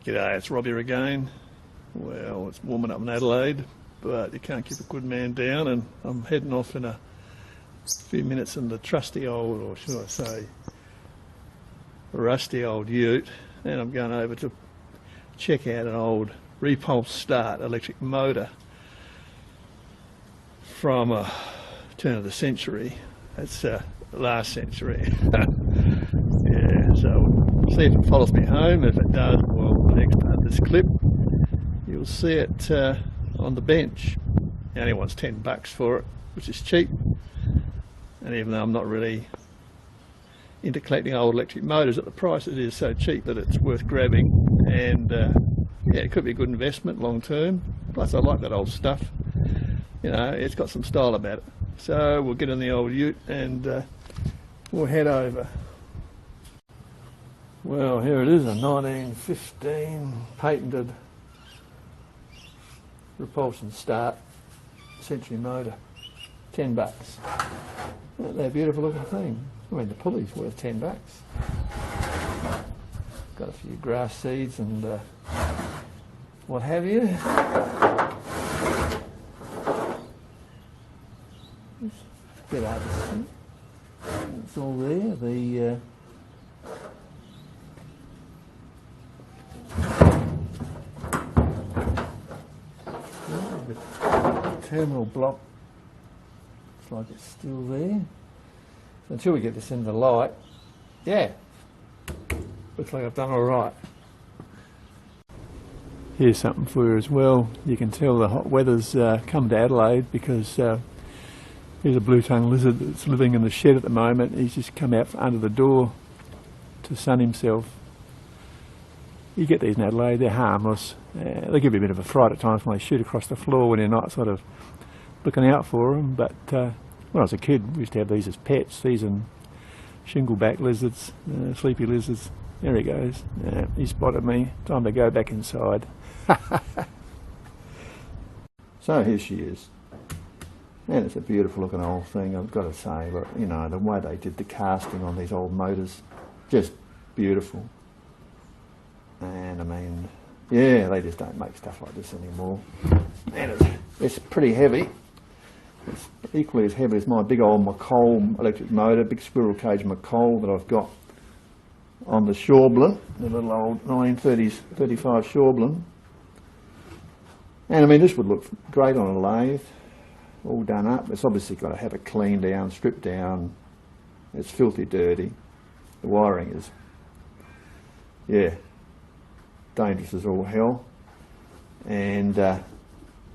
G'day, it's Robbie again. Well, it's warming up in Adelaide, but you can't keep a good man down, and I'm heading off in a few minutes in the trusty old, or should I say, rusty old ute, and I'm going over to check out an old repulse start electric motor from a turn of the century. It's last century. Yeah, so we'll see if it follows me home. If it does, well, the next part of this clip, you'll see it on the bench. It only wants $10 for it, which is cheap. And even though I'm not really into collecting old electric motors, at the price it is so cheap that it's worth grabbing. And yeah, it could be a good investment long term. Plus I like that old stuff. You know, it's got some style about it. So we'll get in the old ute and we'll head over. Well, here it is, a 1915 patented repulsion start century motor. $10. Isn't that a beautiful looking thing? I mean, the pulley's worth $10. Got a few grass seeds and what have you. It's a bit hard to see. It's all there. The terminal block looks like it's still there. So until we get this in the light, yeah, looks like I've done all right. Here's something for you as well. You can tell the hot weather's come to Adelaide because here's a blue-tongued lizard that's living in the shed at the moment. He's just come out from under the door to sun himself. You get these in Adelaide, they're harmless. They give you a bit of a fright at times when they shoot across the floor when you're not sort of looking out for them. But when I was a kid, we used to have these as pets. These and shingleback lizards, sleepy lizards. There he goes. He spotted me. Time to go back inside. So here she is. And it's a beautiful looking old thing, I've got to say. But you know, the way they did the casting on these old motors, just beautiful. And I mean, yeah, they just don't make stuff like this anymore. And it's pretty heavy. It's equally as heavy as my big old McColl electric motor, big squirrel cage McColl that I've got on the Shoreblin, the little old 1930s 35 Shoreblin. And I mean, this would look great on a lathe, all done up. It's obviously got to have it cleaned down, stripped down. It's filthy dirty. The wiring is, yeah, dangerous as all hell. And the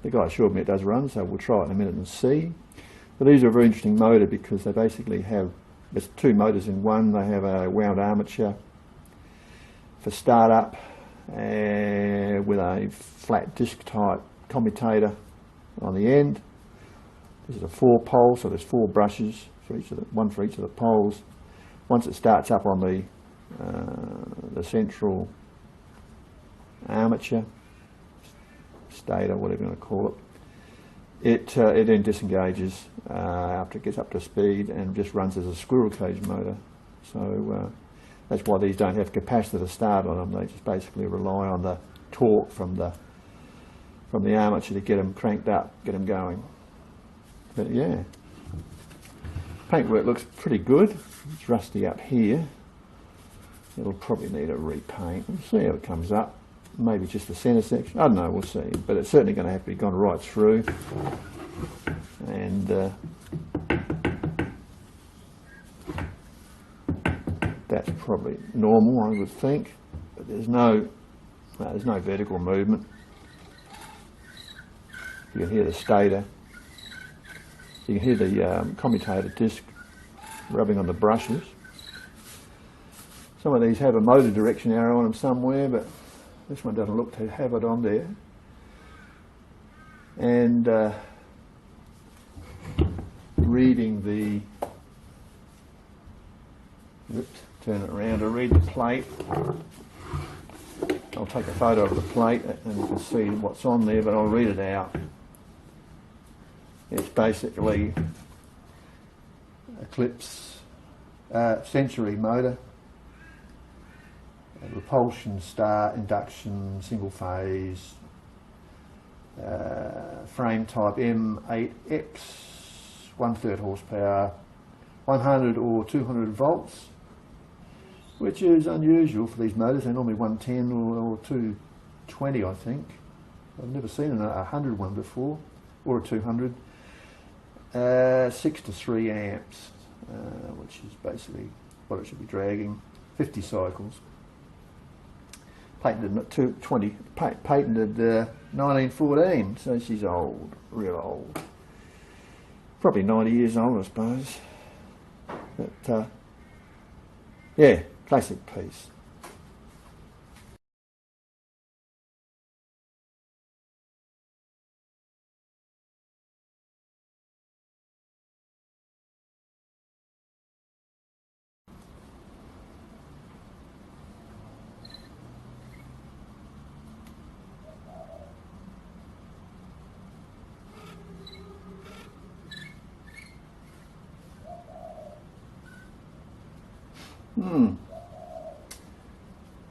guy assured me it does run, so we'll try it in a minute and see. But these are a very interesting motor because they basically have, there's two motors in one. They have a wound armature for startup with a flat disc type commutator on the end. This is a 4-pole, so there's 4 brushes for each of the, one for each of the poles. Once it starts up on the central armature, stator, whatever you want to call it, it then disengages after it gets up to speed and just runs as a squirrel cage motor. So that's why these don't have capacitor start on them. They just basically rely on the torque from the armature to get them cranked up, get them going. But yeah, paintwork looks pretty good. It's rusty up here. It'll probably need a repaint. We'll see how it comes up. Maybe just the centre section. I don't know, we'll see. But it's certainly going to have to be gone right through. And that's probably normal, I would think. But there's no vertical movement. You can hear the stator. You can hear the commutator disc rubbing on the brushes. Some of these have a motor direction arrow on them somewhere, but this one doesn't look to have it on there. And reading the, oops, turn it around to read the plate. I'll take a photo of the plate and you can see what's on there, but I'll read it out. It's basically Eclipse Century motor. repulsion, start, induction, single phase, frame type M8X, 1/3 horsepower, 100 or 200 volts, which is unusual for these motors. They're normally 110 or 220, I think. I've never seen a 100 one before, or a 200. 6 to 3 amps, which is basically what it should be dragging. 50 cycles. Patented 1914, so she's old, real old. Probably 90 years old, I suppose. But yeah, classic piece.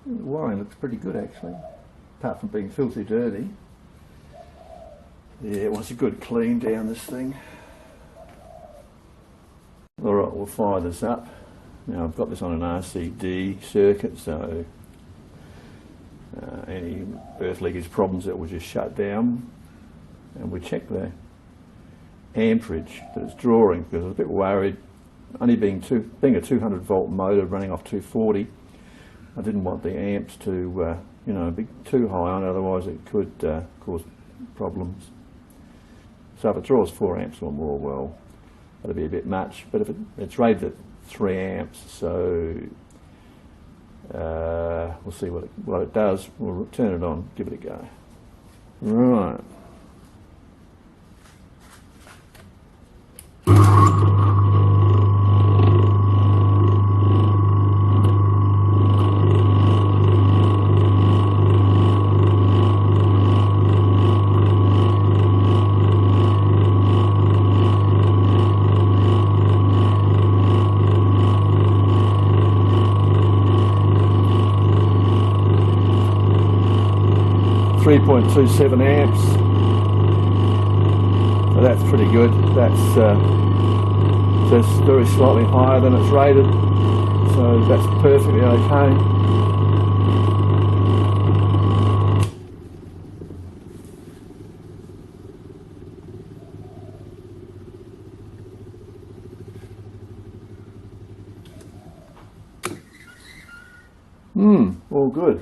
The wiring looks pretty good actually, apart from being filthy dirty. Yeah, it wants a good clean down this thing. Alright, we'll fire this up. Now I've got this on an RCD circuit, so any earth leakage problems that will just shut down, and we check the amperage that it's drawing, because I was a bit worried, only being a 200 volt motor running off 240, I didn't want the amps to be too high on, otherwise it could cause problems. So if it draws 4 amps or more, well, that'll be a bit much, but if it's rated at 3 amps, so we'll see what it does. We'll turn it on, give it a go. Right. .27 amps, so that's pretty good. That's just very slightly higher than it's rated, so that's perfectly okay. All good.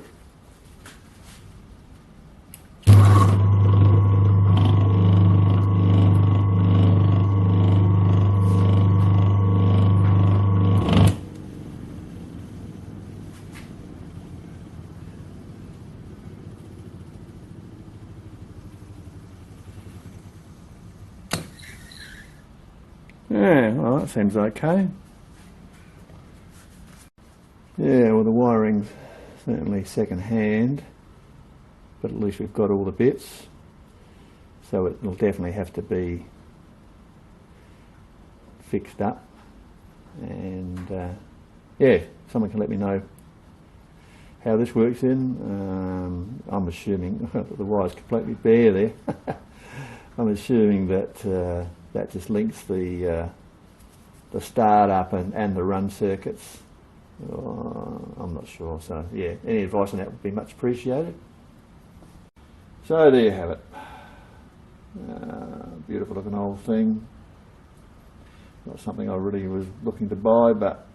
Yeah, well, that seems okay. Yeah, well, the wiring's certainly second hand, but at least we've got all the bits, so it'll definitely have to be fixed up. And yeah, someone can let me know how this works in. I'm assuming the wire's completely bare there. I'm assuming that that just links the start up and the run circuits. I'm not sure, so yeah, any advice on that would be much appreciated. So there you have it. Beautiful looking old thing. Not something I really was looking to buy, but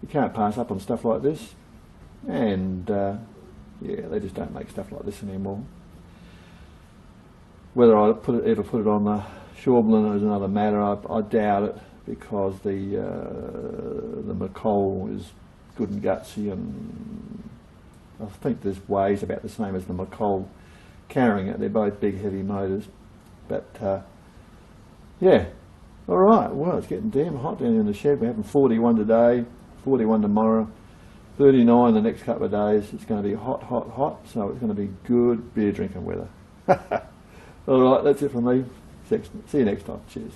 you can't pass up on stuff like this. And yeah, they just don't make stuff like this anymore. Whether I ever put it on the Shorblen is another matter. I doubt it, because the McColl is good and gutsy, and I think this weighs about the same as the McColl carrying it. They're both big heavy motors, but yeah, all right. Well, it's getting damn hot down in the shed. We're having 41 today, 41 tomorrow, 39 the next couple of days. It's going to be hot, hot, hot, so it's going to be good beer drinking weather. All right, that's it from me. See you next time. Cheers.